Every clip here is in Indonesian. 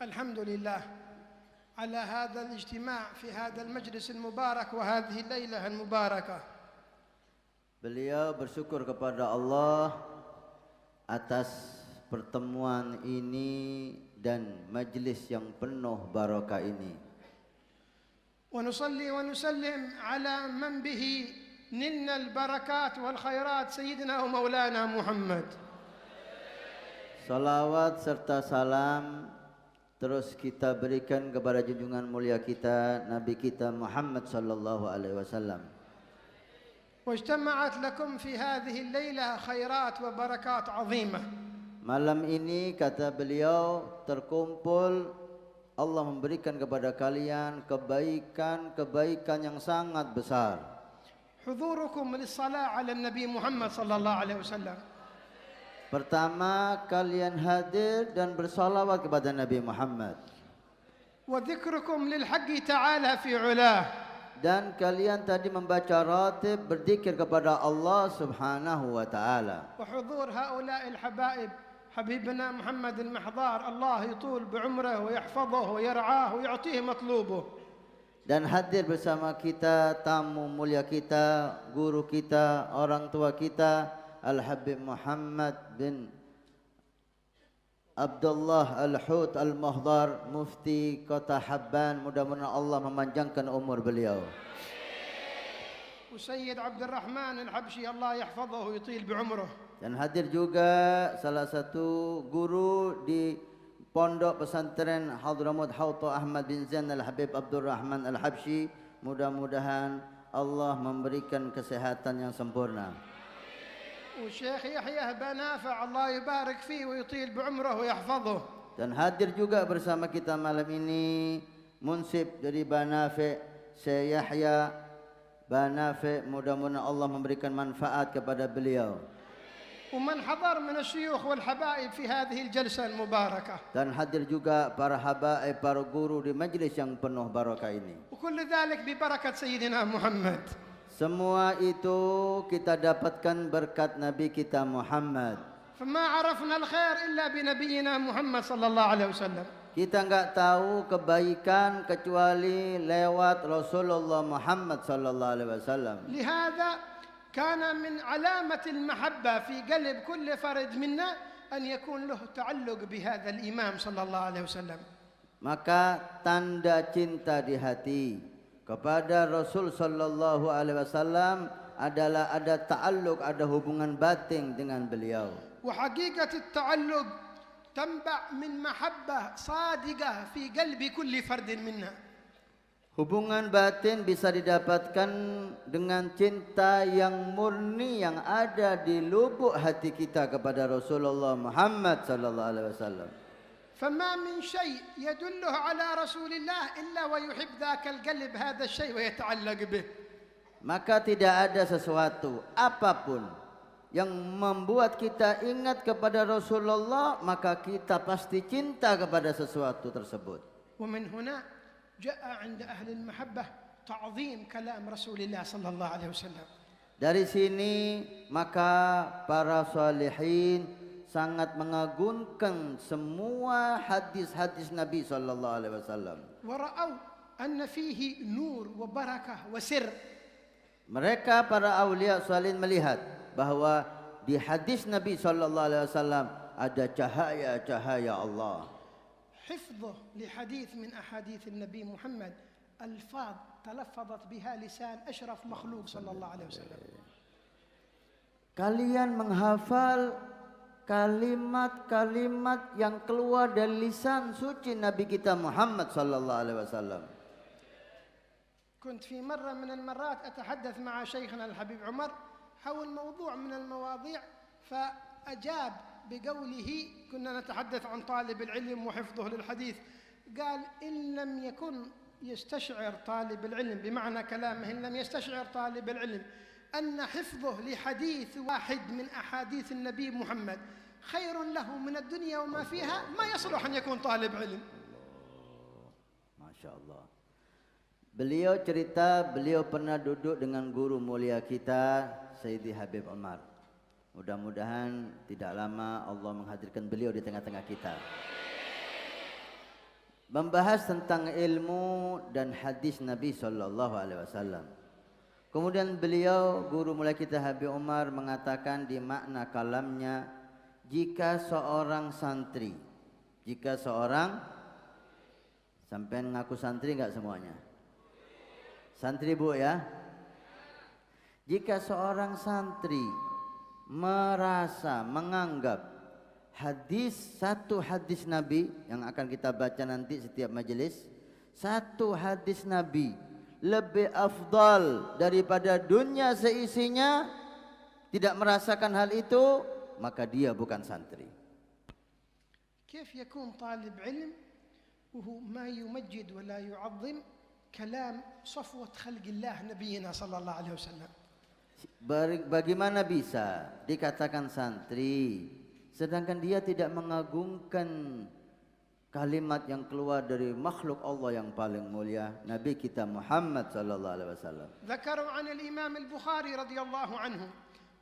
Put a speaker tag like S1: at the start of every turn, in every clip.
S1: الحمد لله على هذا الاجتماع في هذا المجلس المبارك وهذه الليلة المباركة.
S2: Beliau bersyukur kepada Allah atas pertemuan ini dan majlis yang penuh barakah ini.
S1: ونصلي ونسلم على من به نلنا البركات والخيرات سيدنا ومولانا محمد.
S2: Salawat serta salam terus kita berikan kepada junjungan mulia kita, Nabi kita Muhammad sallallahu alaihi wasallam.
S1: واجتمعت لكم في هذه الليلة خيرات وبركات عظيمة.
S2: Malam ini kata beliau terkumpul, Allah memberikan kepada kalian kebaikan-kebaikan yang sangat besar.
S1: حضوركم للصلاة على النبي محمد صلى الله عليه وسلم.
S2: Pertama, kalian hadir dan bersalawat kepada Nabi Muhammad.
S1: وذكركم للحق تعالى في علاه.
S2: Dan kalian tadi membaca ratib berzikir kepada Allah Subhanahu wa taala.
S1: وحضور هؤلاء الحبائب حبيبنا محمد المحضار الله يطول بعمره ويحفظه ويرعاه ويعطيه مطلوبه.
S2: Dan hadir bersama kita tamu mulia kita, guru kita, orang tua kita, Al-Habib Muhammad bin Abdullah Al-Hut Al-Mahdar, Mufti Kota Habban. Mudah-mudahan Allah memanjangkan umur beliau.
S1: وسيد عبد الرحمن الحبشي الله يحفظه ويطيل بعمره.
S2: Dan hadir juga salah satu guru di Pondok Pesantren Hadramut Hauto Ahmad bin Zain Al-Habib Abdul Rahman Al-Habsyi. Mudah-mudahan Allah memberikan kesehatan yang sempurna.
S1: والشيخ يحيى بنافع الله يبارك فيه ويطيل بعمره ويحفظه.
S2: Dan hadir juga bersama kita malam ini munsib dari Banafi, Syekh Yahya Banafi. Mudah-mudahan Allah memberikan manfaat kepada beliau.
S1: ومن حضر من الشيوخ والحبائب في هذه الجلسة المباركة.
S2: Dan hadir juga para habaib, para guru di majlis yang penuh barakah ini.
S1: وكل ذلك ببركة سيدنا محمد.
S2: Semua itu kita dapatkan berkat Nabi kita Muhammad.
S1: فما عرفنا الخير إلا بنبينا محمد صلى الله عليه وسلم.
S2: Kita enggak tahu kebaikan kecuali lewat Rasulullah Muhammad sallallahu alaihi wasallam.
S1: لهذا كان من علامة المحبة في قلب كل فرد منا أن يكون له تعلق بهذا الإمام صلى الله عليه وسلم.
S2: Maka tanda cinta di hati kepada Rasul sallallahu alaihi wasallam adalah ada ta'alluq, ada hubungan batin dengan beliau.
S1: وحقيقة التعلق تنبع من محبة صادقة في قلب كل فرد منا.
S2: Hubungan batin bisa didapatkan dengan cinta yang murni yang ada di lubuk hati kita kepada Rasulullah Muhammad sallallahu alaihi wasallam.
S1: فما من شيء يدله على رسول الله إلا ويحب ذاك القلب هذا الشيء ويتعلق به.
S2: Maka tidak ada sesuatu apapun yang membuat kita ingat kepada Rasulullah, maka kita pasti cinta kepada sesuatu tersebut.
S1: ومن هنا جاء عند أهل المحبة تعظيم كلام رسول الله صلى الله عليه وسلم.
S2: Dari sini maka para salihin sangat mengagungkan semua hadis-hadis Nabi sallallahu alaihi wasallam.
S1: ورأوا أن فيه نور وبركة وسر.
S2: Mereka para aulia salihin melihat bahwa di hadis Nabi sallallahu alaihi wasallam ada cahaya-cahaya Allah.
S1: حفظه لحديث من أحاديث النبي محمد ألفاظ تلفظت بها لسان أشرف مخلوق صلى الله عليه وسلم.
S2: Kalian menghafal kalimat-kalimat yang keluar dari lisan suci Nabi kita Muhammad sallallahu alaihi wasallam.
S1: كنت في مرة من المرات أتحدث مع شيخنا الحبيب عمر حول موضوع من المواضيع فأجاب بقوله، كنا نتحدث عن طالب العلم وحفظه للحديث، قال إن لم يكن يستشعر طالب العلم بمعنى كلامه إن لم يستشعر طالب العلم أن حفظه لحديث واحد من أحاديث النبي محمد خير له من الدنيا وما فيها ما يصلح أن يكون طالب علم.
S2: Masya Allah. Beliau cerita, beliau pernah duduk dengan guru mulia kita Sayyidi Habib Umar. Mudah-mudahan tidak lama Allah menghadirkan beliau di tengah-tengah kita. membahas tentang ilmu dan hadis Nabi sallallahu alaihi wasallam. Kemudian beliau, guru mulai kita Habib Umar, mengatakan di makna kalamnya, jika seorang santri, sampai ngaku santri enggak semuanya? Santri Bu ya? Jika seorang santri merasa, menganggap satu hadis Nabi yang akan kita baca nanti setiap majelis, satu hadis Nabi lebih afdal daripada dunia seisinya, tidak merasakan hal itu, maka dia bukan santri.
S1: كيف يكون طالب علم وهو ما يمجد ولا يعظم كلام صفوة خلق الله نبينا صلى الله عليه وسلم.
S2: Bagaimana bisa dikatakan santri sedangkan dia tidak mengagungkan kalimat yang keluar dari makhluk Allah yang paling mulia, Nabi kita Muhammad sallallahu alaihi wasallam.
S1: ذكروا عن الإمام البخاري رضي الله عنه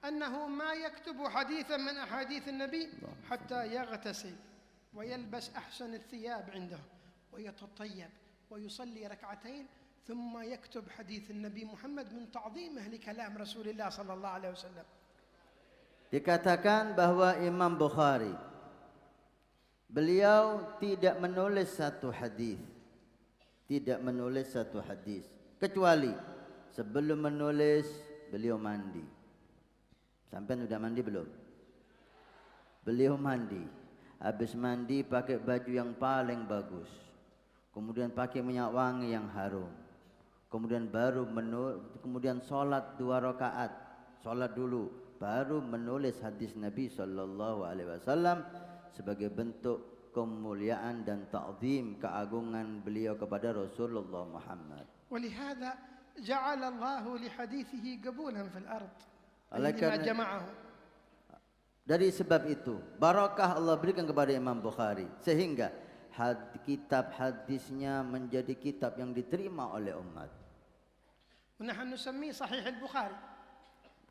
S1: أنه ما يكتب حديثا من أحاديث النبي حتى يغتسل ويلبس أحسن الثياب عنده ويتطيب ويصلي ركعتين ثم يكتب حديث النبي محمد من تعظيمه لكلام رسول الله صلى الله عليه وسلم.
S2: Dikatakan bahwa Imam Bukhari, beliau tidak menulis satu hadis, kecuali sebelum menulis beliau mandi. Sampai sudah mandi belum? Beliau mandi. Habis mandi pakai baju yang paling bagus, kemudian pakai minyak wangi yang harum, kemudian kemudian sholat 2 rakaat, sholat dulu, baru menulis hadis Nabi sallallahu alaihi wasallam sebagai bentuk kemuliaan dan ta'zim, keagungan beliau kepada Rasulullah Muhammad.
S1: ولهذا جعل الله لحديثه قبولا في الأرض
S2: Oleh
S1: لما جمعه.
S2: Dari sebab itu barakah Allah berikan kepada Imam Bukhari sehingga kitab hadisnya menjadi kitab yang diterima oleh umat.
S1: ونحن نسميه صحيح البخاري.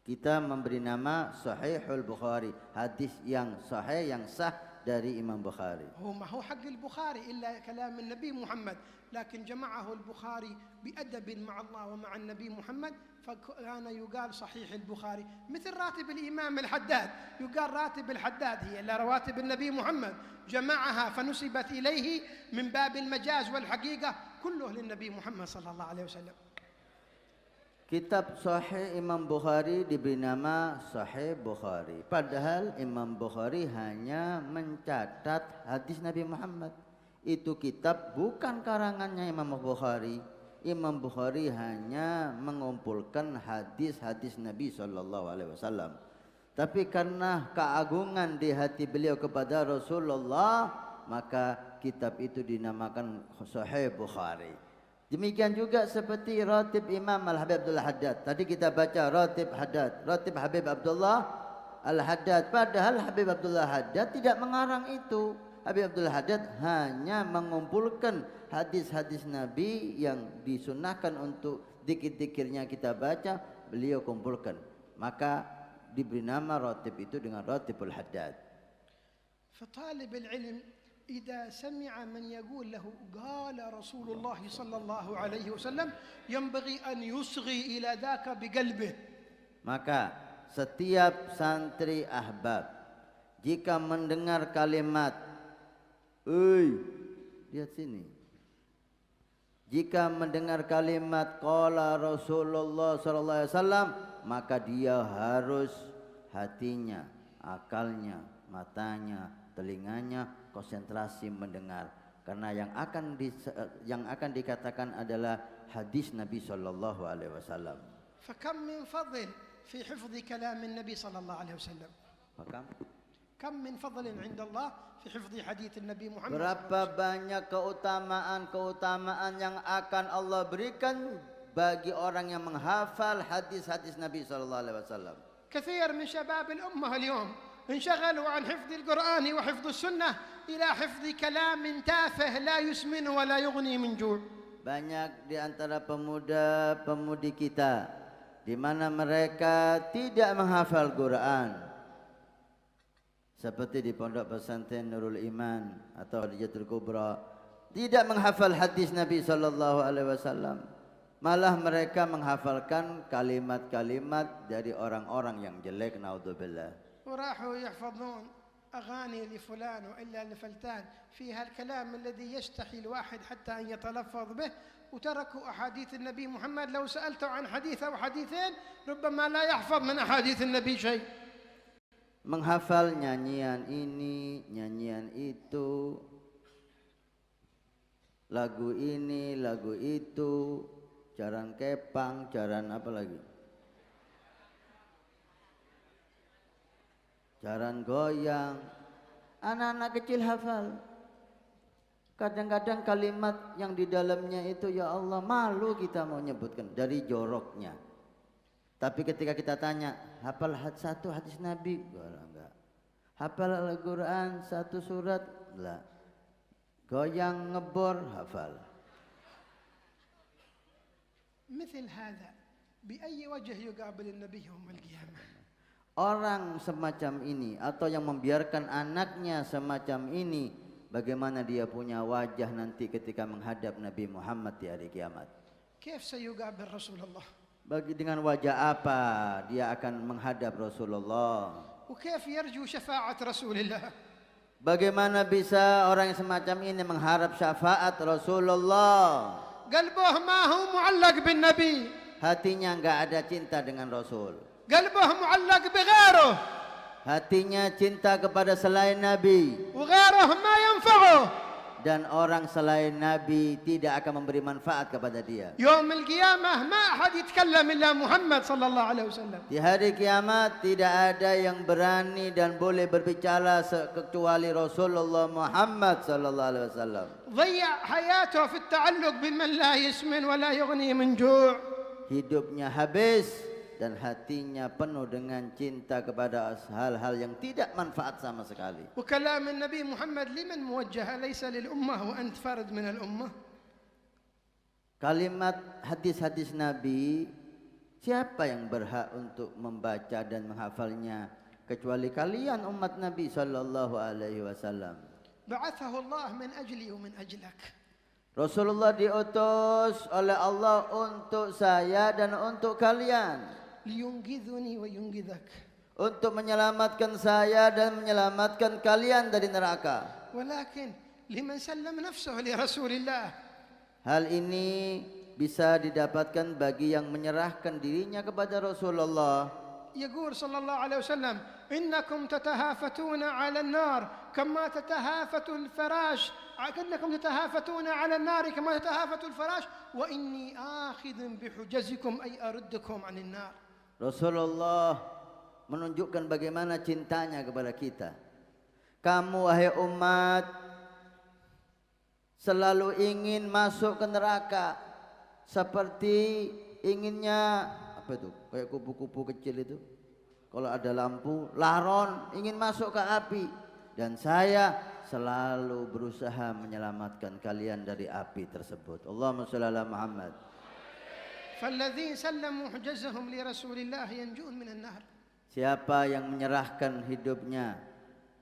S2: Kita memberi nama Sahihul Bukhari, hadis yang sahih, yang sah dari Imam Bukhari.
S1: هو ما هو حق البخاري إلا كلام النبي محمد، لكن جمعه البخاري بأدب مع الله ومع النبي محمد، فكان يقال صحيح البخاري. مثل راتب الإمام الحداد، يقال راتب الحداد هي إلا رواتب النبي محمد، جمعها فنسبت إليه من باب المجاز والحقيقة كله للنبي محمد صلى الله عليه وسلم.
S2: Kitab Sahih Imam Bukhari diberi nama Sahih Bukhari. Padahal Imam Bukhari hanya mencatat hadis Nabi Muhammad. Itu kitab bukan karangannya Imam Bukhari. Imam Bukhari hanya mengumpulkan hadis-hadis Nabi sallallahu alaihi wasallam. Tapi karena keagungan di hati beliau kepada Rasulullah, maka kitab itu dinamakan Sahih Bukhari. Demikian juga seperti Ratib Imam Al-Habib Abdullah Haddad. Tadi kita baca Ratib Habib Abdullah Al-Haddad. Padahal Habib Abdullah Haddad tidak mengarang itu. Habib Abdullah Haddad hanya mengumpulkan hadis-hadis Nabi yang disunahkan untuk dikir-dikirnya kita baca, beliau kumpulkan. Maka diberi nama Ratib itu dengan Ratibul Haddad.
S1: فطالب العلم إذا سمع من يقول له قال رسول الله صلى الله عليه وسلم ينبغي أن يصغي إلى ذاك بقلبه.
S2: Maka setiap santri ahbab jika mendengar kalimat lihat sini, jika mendengar kalimat qala Rasulullah sallallahu alaihi wasallam, maka dia harus hatinya, akalnya, matanya, telinganya konsentrasi mendengar, karena yang akan dikatakan adalah hadis Nabi sallallahu alaihi wasallam.
S1: فكم من فضل في حفظ كلام النبي صلى الله عليه وسلم. كم من فضل عند الله في حفظ حديث النبي محمد.
S2: Berapa banyak keutamaan yang akan Allah berikan bagi orang yang menghafal hadis-hadis Nabi sallallahu alaihi wasallam.
S1: كثير من شباب الأمة اليوم انشغلوا عن حفظ القرآن وحفظ السنة إلى حفظ كلام تافه لا يسمن ولا يغني من جوع.
S2: Banyak di antara pemuda-pemudi kita di mana mereka tidak menghafal Quran, seperti di Pondok Pesantren Nurul Iman atau Khadijatul Kubra, tidak menghafal hadis Nabi sallallahu alaihi wasallam. Malah mereka menghafalkan kalimat-kalimat dari orang-orang yang jelek, naudzubillah.
S1: وراحوا يحفظون أغاني لفلان وإلا لفلتان فيها الكلام الذي يستحي الواحد حتى أن يتلفظ به، وتركوا أحاديث النبي محمد. لو سألته عن حديث أو حديثين ربما لا يحفظ من أحاديث النبي شيء.
S2: Menghafal nyanyian ini, nyanyian itu, lagu ini, lagu itu, jaran kepang, jaran apa lagi? Jaran goyang. Anak-anak kecil hafal. Kadang-kadang kalimat yang di dalamnya itu, ya Allah, malu kita mau nyebutkan dari joroknya. Tapi ketika kita tanya, hafal satu hadis Nabi? Enggak. Hafal Al-Quran satu surat? Enggak. Goyang ngebor hafal.
S1: مثل هذا بأي وجه يقابل النبي يوم القيامة.
S2: Orang semacam ini atau yang membiarkan anaknya semacam ini, bagaimana dia punya wajah nanti ketika menghadap Nabi Muhammad di hari kiamat?
S1: كيف سيقابل رسول الله؟
S2: Bagi dengan wajah apa dia akan menghadap Rasulullah?
S1: وكيف يرجو شفاعة رسول الله؟
S2: Bagaimana bisa orang yang semacam ini mengharap syafaat Rasulullah?
S1: قلبه ما هو معلق بالنبي،
S2: Hatinya enggak ada cinta dengan Rasul.
S1: قلبه معلق بغيره،
S2: Hatinya cinta kepada selain Nabi.
S1: وغيره ما ينفعه.
S2: Dan orang selain Nabi tidak akan memberi manfaat kepada dia.
S1: يوم القيامة ما أحد يتكلم إلا محمد صلى الله عليه وسلم.
S2: Di hari kiamat tidak ada yang berani dan boleh berbicara kecuali Rasulullah Muhammad sallallahu alaihi wasallam.
S1: ضيع حياته في التعلق بمن لا يسمن ولا يغني من جوع.
S2: Hidupnya habis dan hatinya penuh dengan cinta kepada hal-hal yang tidak manfaat sama sekali.
S1: وكلام النبي محمد لمن موجه؟ ليس للأمة وأنت فرد من الأمة.
S2: Kalimat hadis-hadis Nabi, siapa yang berhak untuk membaca dan menghafalnya kecuali kalian umat Nabi sallallahu alaihi wasallam.
S1: بعثه الله من أجلي ومن أجلك.
S2: Rasulullah diutus oleh Allah untuk saya dan untuk kalian.
S1: لينقذني وينقذك.
S2: Untuk menyelamatkan saya dan menyelamatkan kalian dari neraka.
S1: ولكن لمن سلم نفسه لرسول الله.
S2: Hal ini bisa didapatkan bagi yang menyerahkan dirinya kepada Rasulullah.
S1: يقول صلى الله عليه وسلم إنكم تتهافتون على النار كما تتهافت الفراش، كأنكم تتهافتون على النار كما تتهافت الفراش وإني آخذ بحجزكم أي أردكم عن النار.
S2: Rasulullah menunjukkan bagaimana cintanya kepada kita. Kamu wahai umat selalu ingin masuk ke neraka seperti inginnya apa itu? Kayak kupu-kupu kecil itu. Kalau ada lampu, laron ingin masuk ke api, dan saya selalu berusaha menyelamatkan kalian dari api tersebut. Allahumma shalli ala Muhammad.
S1: فالذين سلموا حجزهم لرسول الله ينجون من النار.
S2: Siapa yang menyerahkan hidupnya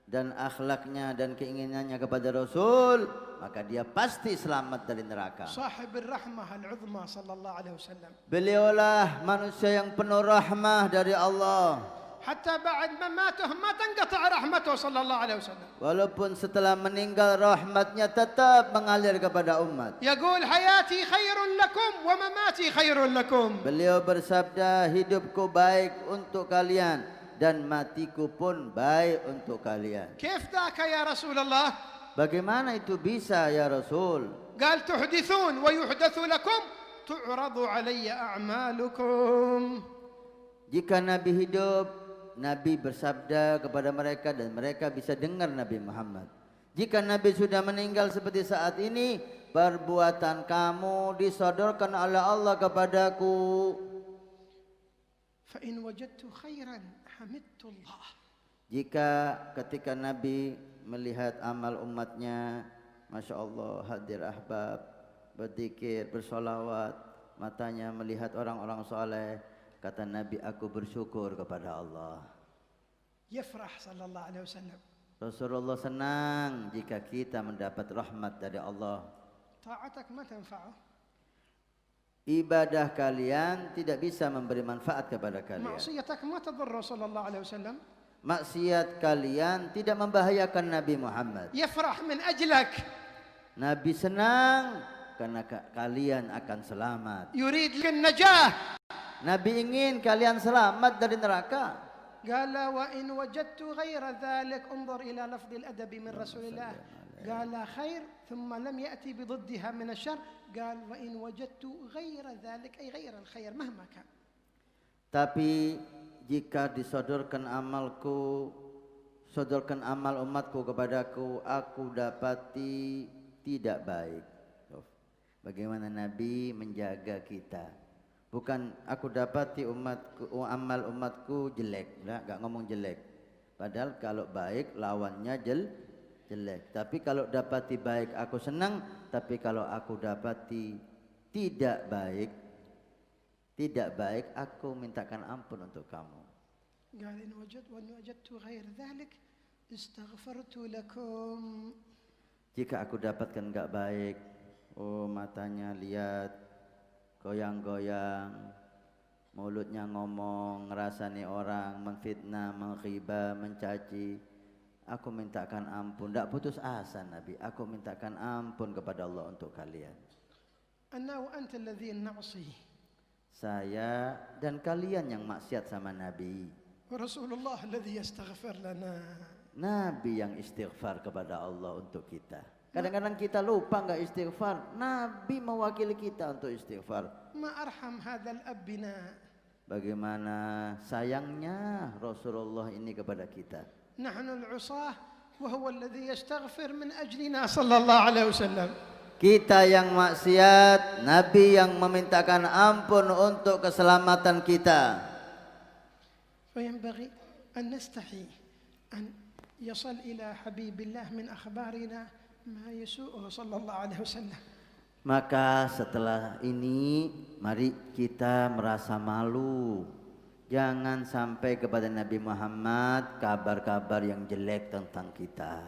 S2: dan akhlaknya dan keinginannya kepada Rasul, maka dia pasti selamat dari neraka.
S1: صاحب الرحمة العظمى صلى الله عليه وسلم.
S2: Beliaulah manusia yang penuh rahmah dari Allah.
S1: حتى بعد مماته ما تنقطع رحمته صلى الله عليه وسلم.
S2: Walaupun setelah meninggal rahmatnya tetap mengalir kepada umat.
S1: يقول حياتي خير لكم ومماتي خير لكم.
S2: Beliau bersabda, hidupku baik untuk kalian dan matiku pun baik untuk kalian.
S1: كيف ذاك يا رسول الله؟
S2: Bagaimana itu bisa ya Rasul?
S1: قال تحدثون ويحدث لكم تعرض علي أعمالكم.
S2: Jika Nabi hidup, Nabi bersabda kepada mereka dan mereka bisa dengar Nabi Muhammad. Jika Nabi sudah meninggal seperti saat ini, perbuatan kamu disodorkan oleh Allah kepadaku.
S1: فإن وجدت خيرا حمدت الله.
S2: Jika ketika Nabi melihat amal umatnya, Masya Allah, hadir ahbab, berzikir, bersolawat, matanya melihat orang-orang soleh, kata Nabi, aku bersyukur kepada Allah.
S1: يفرح صلى الله عليه وسلم.
S2: Rasulullah senang jika kita mendapat rahmat dari Allah.
S1: طاعتك ما تنفعه.
S2: Ibadah kalian tidak bisa memberi manfaat kepada kalian.
S1: معصيتك ما تضر صلى الله عليه وسلم.
S2: Maksiat kalian tidak membahayakan Nabi Muhammad.
S1: يفرح من أجلك.
S2: Nabi senang karena kalian akan selamat.
S1: يريد النجاة.
S2: Nabi ingin kalian selamat dari neraka.
S1: قال وإن وجدت غير ذلك انظر إلى لفظ الأدب من رسول الله. قال خير ثم لم يأتي بضدها من الشر. قال وإن وجدت غير ذلك أي غير الخير مهما كان.
S2: Tapi jika disodorkan amalku, sodorkan amal umatku kepadaku, aku dapati tidak baik. Bagaimana Nabi menjaga kita? Bukan aku dapati amal umatku jelek, enggak ngomong jelek. Padahal kalau baik lawannya jelek. Tapi kalau dapati baik aku senang, tapi kalau aku dapati tidak baik aku mintakan ampun untuk kamu.
S1: قال إن وجدت غير ذلك استغفرت لكم.
S2: Jika aku dapatkan enggak baik, matanya lihat goyang-goyang, mulutnya ngomong, ngerasani orang, menfitnah, menghibah, mencaci, aku mintakan ampun. Tidak putus asa Nabi, aku mintakan ampun kepada Allah untuk kalian.
S1: أنا وأنت الذين نعصي.
S2: Saya dan kalian yang maksiat sama Nabi.
S1: ورسول الله الذي يستغفر لنا.
S2: Nabi yang istighfar kepada Allah untuk kita. Kadang-kadang kita lupa enggak istighfar. Nabi mewakili kita untuk istighfar.
S1: ما أرحم هذا الأب بنا.
S2: Bagaimana sayangnya Rasulullah ini kepada kita.
S1: نحن العصاة وهو الذي يستغفر من أجلنا صلى الله عليه وسلم.
S2: Kita yang maksiat, Nabi yang memintakan ampun untuk keselamatan kita.
S1: فينبغي أن نستحي أن يصل إلى حبيب الله من أخبارنا ما يسوءه صلى الله عليه وسلم.
S2: Maka setelah ini mari kita merasa malu. Jangan sampai kepada Nabi Muhammad kabar-kabar yang jelek tentang kita.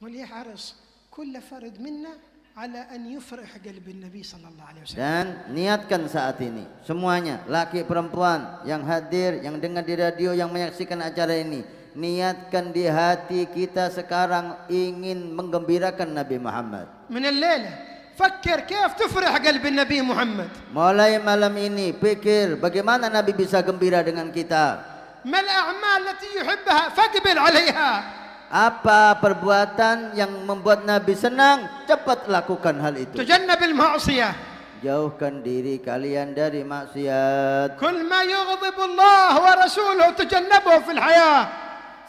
S1: وليحرص كل فرد منا على أن يفرح قلب النبي صلى الله عليه وسلم.
S2: Dan niatkan saat ini semuanya, laki perempuan yang hadir, yang dengar di radio, yang menyaksikan acara ini, niatkan di hati kita sekarang ingin menggembirakan Nabi Muhammad.
S1: من الليلة فكر كيف تفرح قلب النبي محمد.
S2: Mulai malam ini pikir bagaimana Nabi bisa gembira dengan kita.
S1: ما الأعمال التي يحبها فاقبل عليها.
S2: Apa perbuatan yang membuat Nabi senang, cepat lakukan hal itu.
S1: تجنب المعصية.
S2: Jauhkan diri kalian dari maksiat.
S1: كل ما يغضب الله ورسوله تجنبه في الحياة.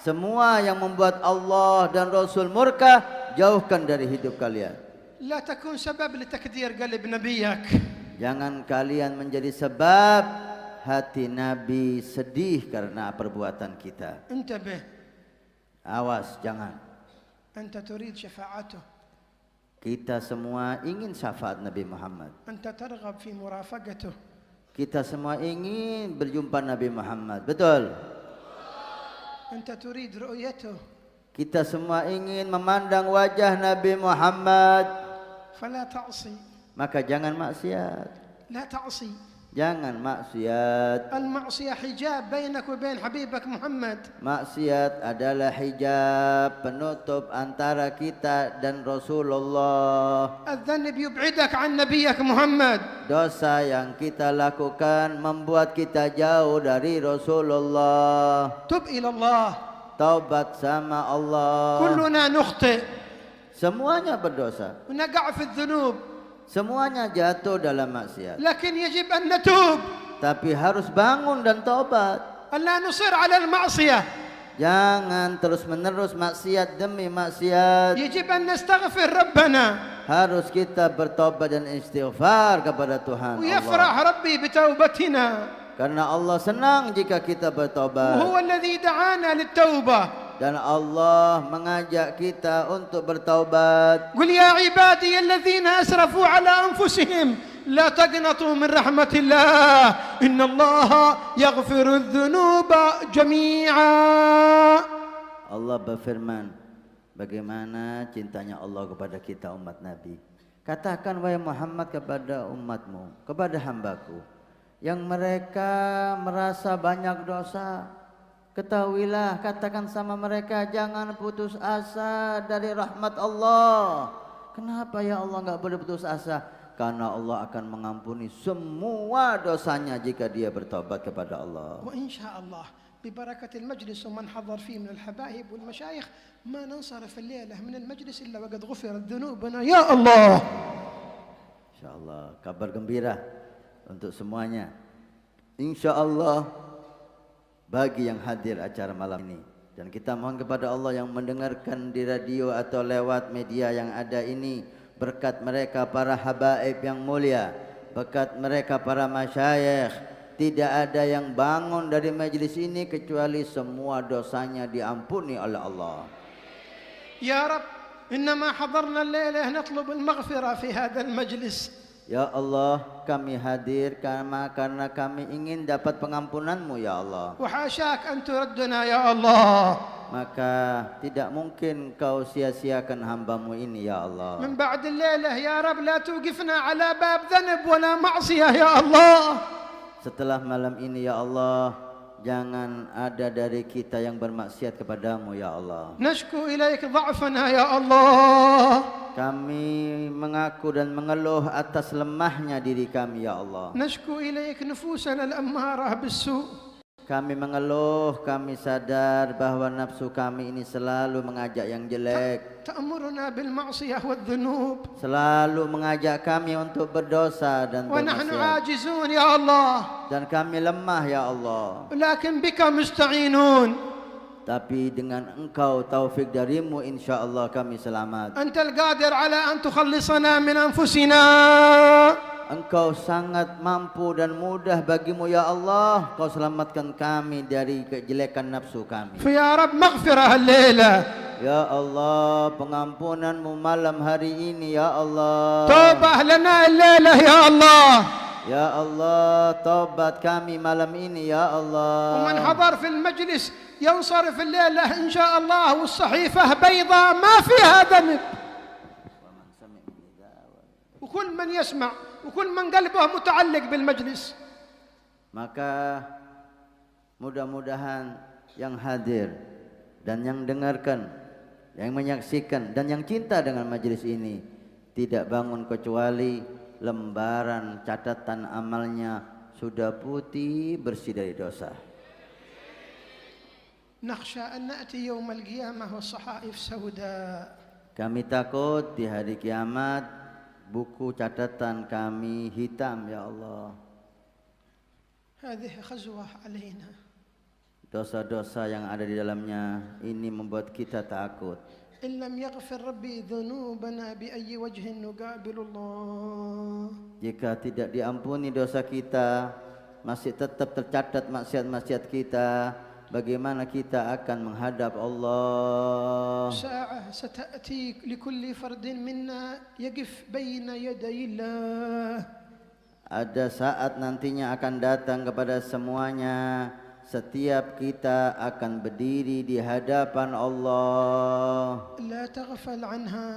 S2: Semua yang membuat Allah dan Rasul murka, jauhkan dari hidup kalian.
S1: لا تكون سبب لتكدير قلب نبيك.
S2: Jangan kalian menjadi sebab hati Nabi sedih karena perbuatan kita.
S1: انتبه.
S2: Awas, jangan.
S1: أنت تريد شفاعته.
S2: Kita semua ingin syafaat Nabi Muhammad.
S1: أنت ترغب في مرافقته.
S2: Kita semua ingin berjumpa Nabi Muhammad. Betul?
S1: أنت تريد رؤيته.
S2: Kita semua ingin memandang wajah Nabi Muhammad.
S1: فلا تعصي.
S2: Maka jangan maksiat.
S1: لا تعصي.
S2: Jangan maksiat.
S1: المعصية حجاب بينك وبين حبيبك محمد.
S2: Maksiat adalah hijab penutup antara kita dan Rasulullah.
S1: الذنب يبعدك عن نبيك محمد.
S2: Dosa yang kita lakukan membuat kita jauh dari Rasulullah.
S1: تب إلى الله.
S2: Taubat sama Allah.
S1: كلنا نخطئ.
S2: Semuanya berdosa.
S1: ونقع في الذنوب.
S2: Semuanya jatuh dalam maksiat.
S1: لكن يجب أن نتوب.
S2: Tapi harus bangun dan taubat.
S1: ألا نصر على المعصية.
S2: Jangan terus-menerus maksiat demi maksiat.
S1: يجب أن نستغفر ربنا.
S2: Harus kita bertobat dan istighfar kepada Tuhan
S1: ويفرح
S2: Allah.
S1: ربي بتوبتنا.
S2: Karena Allah senang jika kita bertobat.
S1: وهو الذي دعانا للتوبة.
S2: Dan Allah mengajak kita untuk bertaubat.
S1: قل يا عبادي الذين أسرفوا على أنفسهم لا تقنطوا من رحمة الله إن الله يغفر الذنوب جميعا.
S2: Allah berfirman, bagaimana cintanya Allah kepada kita umat Nabi. Katakan wahai Muhammad kepada umatmu, kepada hambaku yang mereka merasa banyak dosa, ketahuilah, katakan sama mereka, jangan putus asa dari rahmat Allah. Kenapa ya Allah enggak boleh putus asa? Karena Allah akan mengampuni semua dosanya jika dia bertobat kepada Allah.
S1: Wa insyaallah ببركة المجلس ومن حضر فيه من الحبايب والمشايخ ما ننصرف الليلة من المجلس إلا وقد غفرت ذنوبنا يا الله.
S2: InsyaAllah, kabar gembira untuk semuanya. InsyaAllah bagi yang hadir acara malam ini. Dan kita mohon kepada Allah yang mendengarkan di radio atau lewat media yang ada ini, berkat mereka para habaib yang mulia, berkat mereka para masyayikh, tidak ada yang bangun dari majlis ini kecuali semua dosanya diampuni oleh Allah.
S1: Ya Rabb, innama hadarna al-laila natlub al-maghfirah fi hadha al-majlis.
S2: Ya Allah, kami hadir karena kami ingin dapat pengampunanmu ya Allah.
S1: Wa hasyak an turaddana ya Allah.
S2: Maka tidak mungkin kau sia-siakan hambamu ini ya Allah.
S1: Min ba'd al-laila ya Rabb la tuqifna ala bab dhanab wala ma'siyah ya Allah.
S2: Setelah malam ini ya Allah, jangan ada dari kita yang bermaksiat kepadamu ya Allah.
S1: Nashku ilaik dha'fana ya Allah.
S2: Kami mengaku dan mengeluh atas lemahnya diri kami ya Allah.
S1: Nashku ilaik nufusana al-ammarah bis-su'.
S2: Kami mengeluh, kami sadar bahwa nafsu kami ini selalu mengajak yang jelek.
S1: Ta'muruna bil ma'siyah wad dhunub.
S2: Selalu mengajak kami untuk berdosa dan
S1: Wa nahnu
S2: bermaksiat.
S1: ajizun ya Allah.
S2: Dan kami lemah ya Allah.
S1: Lakin bika musta'inun.
S2: Tapi dengan engkau taufik darimu insyaAllah kami selamat.
S1: Anta al-qadir ala an tukhallisana min anfusina.
S2: Engkau sangat mampu dan mudah bagimu ya Allah. Kau selamatkan kami dari kejelekan nafsu kami.
S1: Ya Rabb maghfirah al-laila.
S2: Ya Allah, pengampunanmu malam hari ini ya Allah.
S1: Taubah lana al-laila ya Allah.
S2: Ya Allah, taubat kami malam ini ya Allah.
S1: ومن حضر في المجلس ينصرف الليلة إن شاء الله والصحيفة بيضاء ما فيها ذنب. وكل من يسمع وكل من قلبه متعلق بالمجلس.
S2: Maka mudah-mudahan yang hadir dan yang dengarkan, yang menyaksikan dan yang cinta dengan majelis ini tidak bangun kecuali lembaran catatan amalnya sudah putih bersih dari dosa.
S1: نخشى أن نأتي يوم القيامة والصحائف سوداء.
S2: Kami takut di hari kiamat buku catatan kami hitam ya Allah.
S1: هذه خزوة علينا.
S2: Dosa-dosa yang ada di dalamnya ini membuat kita takut.
S1: إن لم يغفر ربي ذنوبنا بأي وجه نقابل الله.
S2: Jika tidak diampuni dosa kita, masih tetap tercatat maksiat-maksiat kita, bagaimana kita akan menghadap Allah?
S1: ساعة ستأتي لكل فرد منا يقف بين يدي الله.
S2: Ada saat nantinya akan datang kepada semuanya, setiap kita akan berdiri di hadapan Allah.
S1: لا تغفل عنها.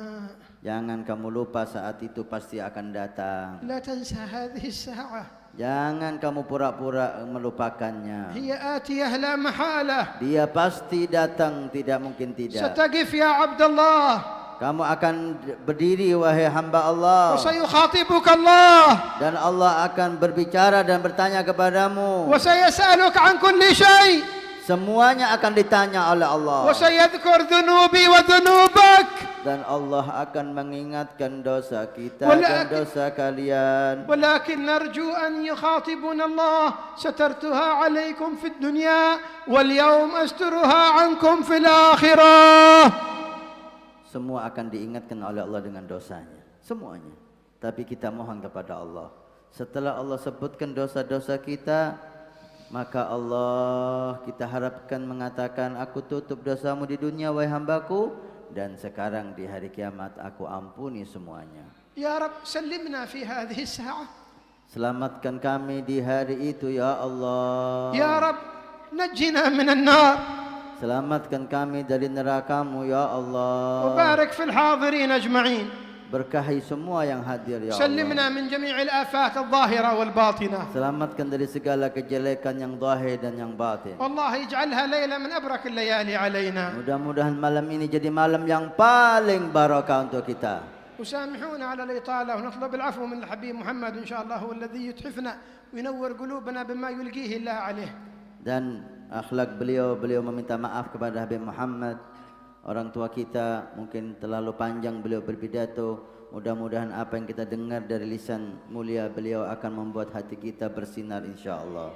S2: Jangan kamu lupa saat itu pasti akan datang.
S1: لا تنسى هذه الساعة.
S2: Jangan kamu pura-pura melupakannya.
S1: هي آتية لا محالة.
S2: Dia pasti datang, tidak mungkin tidak.
S1: ستقف يا عبد الله.
S2: Kamu akan berdiri wahai hamba Allah.
S1: وسيخاطبك الله.
S2: Dan Allah akan berbicara dan bertanya kepadamu.
S1: وسيسألك عن كل شيء.
S2: Semuanya akan ditanya oleh Allah.
S1: وسيذكر ذنوبي وذنوبك.
S2: Dan Allah akan mengingatkan dosa kita
S1: Walakin-
S2: dan dosa kalian.
S1: ولكن نرجو أن يخاطبنا الله. سترتها عليكم في الدنيا واليوم أسترها عنكم في الآخرة.
S2: Semua akan diingatkan oleh Allah dengan dosanya. Semuanya. Tapi kita mohon kepada Allah. Setelah Allah sebutkan dosa-dosa kita, maka Allah kita harapkan mengatakan, aku tutup dosamu di dunia wahai hambaku, dan sekarang di hari kiamat aku ampuni semuanya.
S1: يا رب سلمنا في هذه الساعة.
S2: Selamatkan kami di hari itu ya Allah.
S1: يا رب نجنا من النار.
S2: Selamatkan kami dari neraka-Mu ya Allah.
S1: وبارك في الحاضرين أجمعين.
S2: Berkahi semua yang hadir ya Allah.
S1: سلمنا من جميع الآفات الظاهرة والباطنة.
S2: Selamatkan dari segala kejelekan yang zahir dan yang batin.
S1: والله يجعلها ليلة من أبرك الليالي علينا.
S2: Mudah-mudahan malam ini jadi malam yang paling barakah untuk kita.
S1: وسامحونا على الإطالة ونطلب العفو من الحبيب محمد إن شاء الله هو الذي يتحفنا وينور قلوبنا بما يلقيه الله عليه.
S2: Dan akhlak beliau meminta maaf kepada Habib Muhammad. Orang tua kita mungkin terlalu panjang beliau berpidato. Mudah-mudahan apa yang kita dengar dari lisan mulia beliau akan membuat hati kita bersinar insya Allah.